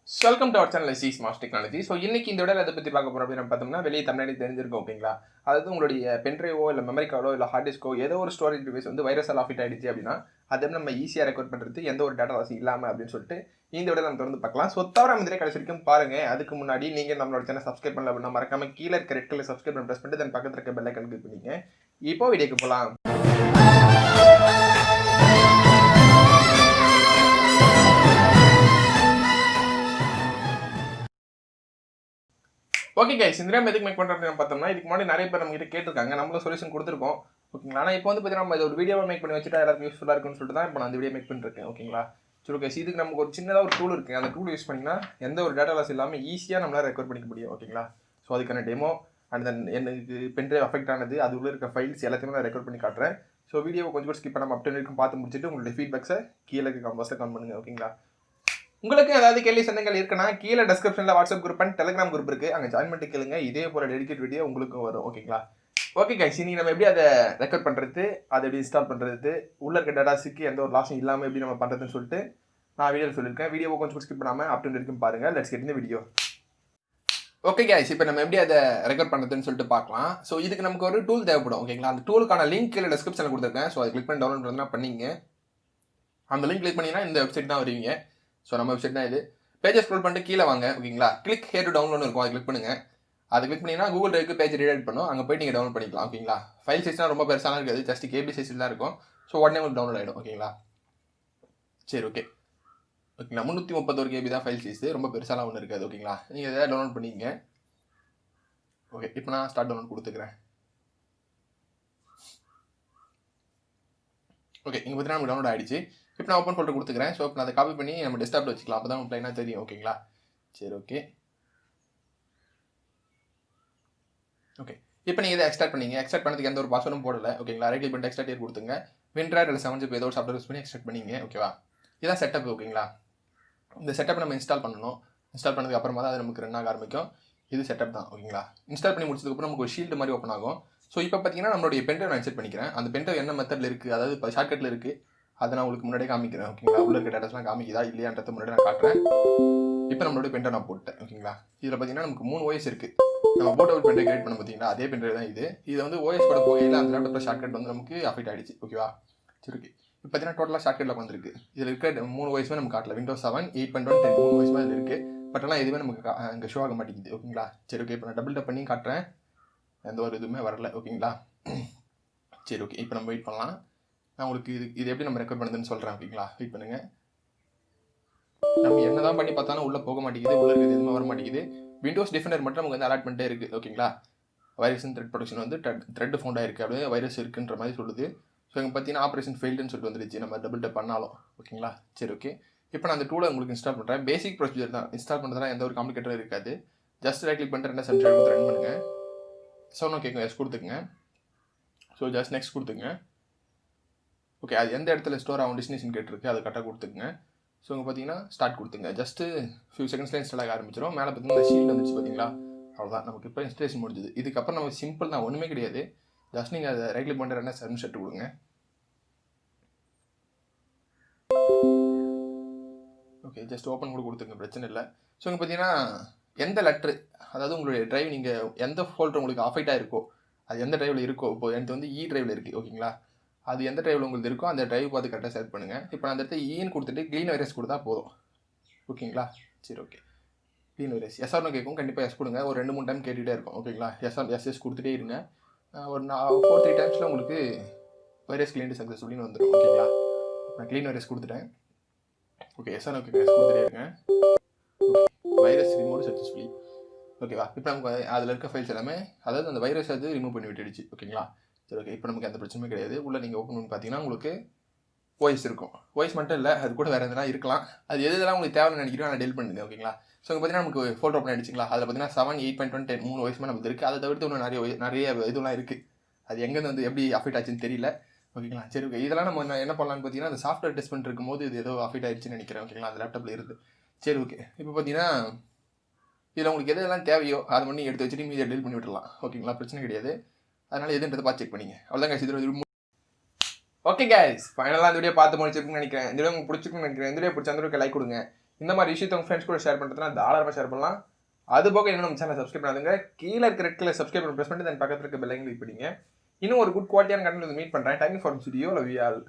Welcome to our channel SAS technology. So இன்னைக்கு இந்த விட அதை பற்றி பார்க்க போகிறோம் அப்படின்னு பார்த்தோம்னா வெளியே தமிழ்நாடு தெரிஞ்சிருக்கும் ஓகேங்களா. அதாவது உங்களுடைய பென்ட்ரைவோ இல்லை மெமரி கார்டோ இல்லை ஹார்ட் டிஸ்கோ ஏதோ ஒரு ஸ்டோரேஜ் டிவைஸ் வந்து வைரஸால் ஆஃபிட் ஆகிடுச்சு அப்படின்னா அதை நம்ம ஈஸியாக ரெக்கார்ட் பண்ணுறது எந்த ஒரு டேட்டா லாஸ் இல்லாமல் அப்படின்னு சொல்லிட்டு இந்த விட நம்ம தொடர்ந்து பார்க்கலாம். ஸோ தவிர மாதிரி கடைசி வரைக்கும் பாருங்கள். அதுக்கு முன்னாடி நீங்கள் நம்மளோட சேனல் சப்ஸ்கிரைப் பண்ணல அப்படின்னா மறக்காம கீழே இருக்க ரெட் கலர் சப்ஸ்கிரைப் பண்ணி ப்ரெஸ் பண்ணிட்டு தென் பக்கத்தில் இருக்க பெல் ஐக்கன் கிளிக் பண்ணிங்க. இப்போ வீடியோக்கு போகலாம். ஓகே கைஸ், இந்த டைம் எதுக்கு மேக் பண்ணுறது பார்த்தோம்னா இதுக்கு முன்னாடி நிறைய பேர் நம்மகிட்ட கேட்டிருக்காங்க, நம்மளும் சொல்யூஷன் கொடுத்துருக்கோம் ஓகேங்களா. ஆனால் இப்போ வந்து பார்த்தீங்கன்னா நம்ம இது ஒரு வீடியோவை மேக் பண்ணி வச்சுட்டா எல்லாருக்கும் யூஸ்ஃபுல்லாக இருக்குன்னு சொல்லிட்டு தான் இப்போ நான் அந்த வீடியோ மேக் பண்ணிருக்கேன் ஓகேங்களா. சரி கைஸ், இதுக்கு நமக்கு ஒரு சின்னதாக ஒரு டூல் இருக்குது. அந்த டூல் யூஸ் பண்ணிங்கன்னா எந்த ஒரு டேட்டா லாஸ் இல்லாமல் ஈஸியாக நம்மளால் ரெக்கார்ட் பண்ணிக்க முடியும் ஓகேங்களா. ஸோ அதுக்கான டெமோ அண்ட் தென் எனக்கு பென்ட்ரைவ் அஃபெக்ட் ஆனது அது உள்ள இருக்க ஃபைல்ஸ் எல்லாத்தையுமே நான் ரெக்கார்ட் பண்ணி காட்டுறேன். ஸோ வீடியோவை கொஞ்சம் கூட ஸ்கிப் பண்ணாமல் அப்டேட் வரைக்கும் பார்த்து முடிச்சுட்டு உங்களுடைய ஃபீட்பேக்ஸை கீழே இருக்க கமெண்ட்ஸில் கமெண்ட் பண்ணுங்கள் ஓகேங்களா. உங்களுக்கு ஏதாவது கேள்வி சந்தேகங்கள் இருக்குன்னா கீழே டிஸ்கிரிப்ஷனில் WhatsApp group and Telegram group இருக்குது, அங்கே ஜாயின் பண்ணிட்டு கேளுங்க. இதே போல் டெடிகேட் வீடியோ உங்களுக்கும் வரும் ஓகேங்களா. ஓகே கைஸ், இன்னைக்கு நம்ம எப்படி அதை ரெக்கார்ட் பண்ணுறது, அதை எப்படி இன்ஸ்டால் பண்ணுறது, உள்ள இருக்க டேட்டாஸுக்கு எந்த ஒரு லாஸும் இல்லாமல் எப்படி நம்ம பண்ணுறதுன்னு சொல்லிட்டு நான் வீடியோவில் சொல்லியிருக்கேன். வீடியோவை கொஞ்சம் ஸ்கிப் பண்ணாமல் அப்டேட் வரைக்கும் பாருங்கள். லெட்ஸ் கெட் இந்த வீடியோ. ஓகே கைஸ், இப்போ நம்ம எப்படி அதை ரெக்கார்ட் பண்ணுறதுன்னு சொல்லிட்டு பார்க்கலாம். ஸோ இதுக்கு நமக்கு ஒரு டூல் தேவைப்படும் ஓகேங்களா. அந்த டூலுக்கான லிங்க் கீழே டிஸ்கிரிப்ஷனில் கொடுத்துருக்கேன். ஸோ அதை கிளிக் பண்ணி டவுன்லோட் பண்ணா பண்ணிங்க. அந்த லிங்க் கிளிக் பண்ணிங்கன்னா இந்த வெப்சைட் தான் வருவீங்க. ஸோ நம்ம வெப்சைட் தான் இது. பேஜை ஸ்க்ரோல் பண்ணிட்டு கீழே வாங்க ஓகேங்களா. கிளிக் ஹியர் டு டவுன்லோட் இருக்கும், அதை கிளிக் பண்ணுங்கள். அதை கிளிக் பண்ணிங்கன்னா கூகுள் டிரைவுக்கு பேஜ் ரீடைட் பண்ணும், அங்கே போய்ட்டு நீங்கள் டவுன்லோட் பண்ணிக்கலாம் ஓகேங்களா. ஃபைல் சைஸ்லாம் ரொம்ப பெருசாலாம் இருக்காது, ஜஸ்ட் கேபி சைஸில் தான் இருக்கும். ஸோ உடனே உங்களுக்கு டவுன்லோட் ஆகிடும் ஓகேங்களா. சரி ஓகேங்களா. 331 KB தான் ஃபைல் சைஸ், ரொம்ப பெருசாலாம் ஒன்றும் இருக்காது ஓகேங்களா. நீங்கள் எதாவது டவுன்லோட் பண்ணிக்கங்க. ஓகே, இப்போ நான் ஸ்டார்ட் டவுன்லோட் கொடுத்துக்கிறேன். ஓகே, இங்கே பார்த்தீங்கன்னா நமக்கு டவுன்லோட் ஆகிடுச்சு. இப்போ நான் ஓப்பன் ஃபோல்டர் கொடுத்துக்கிறேன். ஸோ இப்போ நான் அதை காப்பி பண்ணி நம்ம டெஸ்க்டாப்பில் வச்சுக்கலாம், அப்போ தான் உங்களுக்கு ப்ளைனாக தெரியும் ஓகேங்களா. சரி ஓகே. இப்போ நீங்கள் இதை எக்ஸ்ட்ராக்ட் பண்ணிங்க. எக்ஸ்ட்ராக்ட் பண்ணதுக்கு எந்த ஒரு பாஸ்வேர்டும் போடலை ஓகேங்களா. ரைட் கிளிக் பண்ணிட்டு எக்ஸ்ட்ராக்ட் இயர் கொடுத்துங்க. வின்ட்ரார் இல்லை 7zip ஏதோ ஒரு சாஃப்ட்வேர் யூஸ் பண்ணி எக்ஸ்ட்ராக்ட் பண்ணிங்க ஓகேவா. இதான் செட்டப் ஓகேங்களா. இந்த செட்டப்பை நம்ம இன்ஸ்டால் பண்ணணும். இன்ஸ்டால் பண்ணதுக்கு அப்புறமா தான் அது நமக்கு ரன் ஆக ஆரம்பிக்கும். இது செட்டப் தான் ஓகேங்களா. இன்ஸ்டால் பண்ணி முடிச்சதுக்கப்புறம் நமக்கு ஒரு ஷீல்டு மாதிரி ஓப்பன் ஆகும். ஸோ இப்போ பார்த்தீங்கன்னா நம்மளுடைய பென்ட்ரைவ் நான் செட் பண்ணிக்கிறேன். அந்த பென்ட்ரைவ் என்ன மெத்தடில் இருக்குது, அதாவது இப்போ ஷார்ட்கட்டில் இருக்குது, அதை நான் உங்களுக்கு முன்னாடியே காமிக்கிறேன் ஓகேங்களா. உள்ள இருக்க டேட்டாஸ்லாம் காமிக்குதா இல்லையான்றத முன்னாடி நான் காட்டுறேன். இப்போ நம்மளோட பென்ட்ரைவ் நான் போட்டேன் ஓகேங்களா. இதில் பார்த்தீங்கன்னா நமக்கு 3 OS இருக்குது. நம்ம போட்டோ ஒரு பென்ட்ரைவ் கிரியேட் பண்ண பார்த்தீங்கன்னா அதே பென்ட்ரைவ் தான் இது. இது வந்து OS கூட போகையில் அந்த லேப்டாப்பில் ஷார்ட்கட் வந்து நமக்கு அஃபெக்ட் ஆகிடுச்சு ஓகேவா. சரி ஓகே. இப்போ பார்த்தீங்கன்னா டோட்டலாக ஷார்ட்கட்டில் வந்துருக்கு. இதில் இருக்க 3 OSமே நமக்கு காட்டல. Windows 7, 8.1, 10 3 OSமே இதில் இருக்குது. பட் ஆனால் எதுவுமே நமக்கு இங்கே ஷோ ஆக மாட்டேங்குது ஓகேங்களா. சரி ஓகே, இப்போ நான் டபுள் டப் பண்ணி காட்டுறேன். எந்த ஒரு இதுவுமே வரல ஓகேங்களா. சரி ஓகே, இப்போ நம்ம வெயிட் பண்ணலாம். நான் உங்களுக்கு இது எப்படி நம்ம ரெக்கார்ட் பண்ணுறதுன்னு சொல்கிறேன் ஓகேங்களா. வெயிட் பண்ணுங்கள். நம்ம என்ன தான் பண்ணி பார்த்தாலும் உள்ளே போக மாட்டேங்குது, உள்ளே இருக்கிறது எதுவுமே வர மாட்டேங்குது. விண்டோஸ் டிஃபெண்டர் மட்டும் நமக்கு வந்து அலாட்மெண்ட்டே இருக்குது ஓகேங்களா. வைரஸ் அண்ட் த்ரெட் ப்ரொடக்ஷன் வந்து த்ரெட் ஃபவுண்ட் ஆயிருக்கு, அப்படியே வைரஸ் இருக்குன்ற மாதிரி சொல்லுது. ஸோ இங்கே பார்த்தீங்கன்னா ஆப்ரேஷன் ஃபெயில்டுன்னு சொல்லிட்டு வந்துருச்சு நம்ம டபுள் டப் பண்ணாலும் ஓகேங்களா. சரி ஓகே, இப்போ நான் அந்த டூலை உங்களுக்கு இன்ஸ்டால் பண்ணுறேன். பேசிக் ப்ரொசீஜர் தான், இன்ஸ்டால் பண்ணுறதுலாம் எந்த ஒரு காம்ப்ளிகேட்டரும் இருக்காது. ஜஸ்ட் ரைட் கிளிக் பண்ணிட்டு 2 சென்டர் எடுத்து ரன் பண்ணுங்கள். சவுண்ட் கேட்கும், எஸ் கொடுத்துக்குங்க. ஸோ ஜஸ்ட் நெக்ஸ்ட் கொடுத்துங்க. ஓகே, அது எந்த இடத்துல ஸ்டோர் ஆகும் டெஸ்டினேஷன் கேட்டிருக்கு, அதை கரெக்டாக கொடுத்துக்குங்க. ஸோ இங்கே பார்த்தீங்கன்னா ஸ்டார்ட் கொடுத்துங்க. ஜஸ்ட்டு ஃபியூ செகண்ட்ஸில் இன்ஸ்டால் ஆக ஆரம்பிச்சிடும். மேலே பார்த்தீங்கன்னா இந்த ஷீல்டு வந்துச்சு பார்த்தீங்களா, அவ்வளோதான் நமக்கு இப்போ இன்ஸ்டலேஷன் முடிஞ்சுது. இதுக்கப்புறம் நம்ம சிம்பிள் தான், ஒன்றுமே கிடையாது. ஜஸ்ட் நீங்கள் அதை ரைட் கிளிக் பண்ணிட்டு 2 சென்ட் செட் கொடுங்க. ஓகே, ஜஸ்ட் ஓப்பன் கூட கொடுத்துங்க, பிரச்சனை இல்லை. ஸோ இங்கே பார்த்தீங்கன்னா எந்த லெட்ரு, அதாவது உங்களுடைய ட்ரைவ் நீங்கள் எந்த ஃபோல்டர் உங்களுக்கு அஃபெக்ட் ஆகிருக்கோ அது எந்த ட்ரைவில் இருக்கோ, இப்போ எனக்கு வந்து ட்ரைவில் இருக்குது ஓகேங்களா. அது எந்த ட்ரைவில் உங்களுக்கு இருக்கோ அந்த ட்ரைவ் பார்த்து கரெக்டாக செலக்ட் பண்ணுங்கள். இப்போ நான் அந்த இடத்துல ஈன்னு கொடுத்துட்டு க்ளீன் வைரஸ் கொடுத்தா போதும் ஓகேங்களா. சரி ஓகே, க்ளீன் வைரஸ் எஸ்ஆர்னு கேட்கும், கண்டிப்பாக எஸ் கொடுங்க. ஒரு 2-3 டைம் கேட்டுகிட்டே இருக்கும் ஓகேங்களா. எஸ் கொடுத்துட்டே இருங்க. ஒரு 4-3 டைம்ஸில் உங்களுக்கு வைரஸ் க்ளீன் சக்ஸஸ்ஃபுல்லின்னு வந்துடும் ஓகேங்களா. நான் க்ளீன் வைரஸ் கொடுத்துட்டேன். ஓகே, எஸ்ஆர் ஓகே, எஸ் கொடுத்துட்டே இருங்க. வைரஸ் ரிமூவ் சக்ஸஸ்ஃபுல்லி ஓகேவா. இப்போ நமக்கு அதில் இருக்க ஃபைல்ஸ் எல்லாமே, அதாவது அந்த வைரஸ் அது ரிமூவ் பண்ணி விட்டுடுச்சு ஓகேங்களா. சரி ஓகே, இப்போ நமக்கு எந்த பிரச்சனையும் கிடையாது. உள்ளே நீங்கள் ஓப்பன் பண்ணி பார்த்தீங்கன்னா உங்களுக்கு OS இருக்கும். OS மட்டும் இல்லை, அது கூட வேறு எதுனா இருக்கலாம். அது எதெல்லாம் உங்களுக்கு தேவைன்னு நினைக்கிறோம் நான் டெல் பண்ணுங்க ஓகேங்களா. ஸோ இங்கே பார்த்தீங்கன்னா நமக்கு ஃபோல்டர் ஓப்பன் ஆகிடுச்சிங்களா. அதில் பார்த்தீங்கன்னா 7, 8.1, 10 3 OSமே நமக்கு இருக்குது. அதை தவிர்த்து இன்னும் நிறைய இதெல்லாம் இருக்குது. அது எங்கேருந்து வந்து எப்படி அஃபெக்ட் ஆச்சுன்னு தெரியல ஓகேங்களா. சரி ஓகே, இதெல்லாம் நம்ம என்ன பண்ணலான்னு பார்த்தீங்கன்னா அந்த சாஃப்ட்வேர் டெஸ்ட் பண்ணிட்டு இருக்கும்போது இது ஏதோ அஃபெக்ட் ஆகிடுச்சுன்னு நினைக்கிறேன் ஓகேங்களா. அந்த லேப்டாப்பில் இருக்குது. சரி ஓகே, இப்போ பார்த்தீங்கன்னா இதில் உங்களுக்கு எதெல்லாம் தேவையோ அதை பண்ணி எடுத்து வச்சுட்டு மீதியை டெல் பண்ணி விட்டுடலாம் ஓகேங்களா. பிரச்சனை கிடையாது. அதனால் எதுன்றதை பார்த்து செக் பண்ணிங்க, அவ்வளோதான் கைஸ். இது ஓகே கைஸ், ஃபைனலாக இந்த வீடியோ பார்த்து முடிச்சிருக்குன்னு நினைக்கிறேன். இந்த வீடியோ உங்களுக்கு பிடிச்சிருக்குன்னு நினைக்கிறேன். இந்த வீடியோ பிடிச்ச அந்த லைக் கொடுங்க. இந்த மாதிரி விஷயத்தை உங்கள் ஃப்ரெண்ட்ஸ் கூட ஷேர் பண்ணுறதுனா தாராளமாக ஷேர் பண்ணலாம். அது போக இன்னும் நம்ம சேனல் சப்ஸ்கிரைப் பண்ணாதுங்க. கீழே இருக்கிற ரெட் கலர் சப்ஸ்கிரைப் பண்ணி ப்ரெஸ் பண்ணிட்டு தென் பக்கத்தில் இருக்க பெல் ஐக்கன் கிளிக் பண்ணிங்க. இன்னும் ஒரு குட் குவாலிட்டியான கண்டென்ட் மீட் பண்ணுறேன். Thank you for video. Love you all.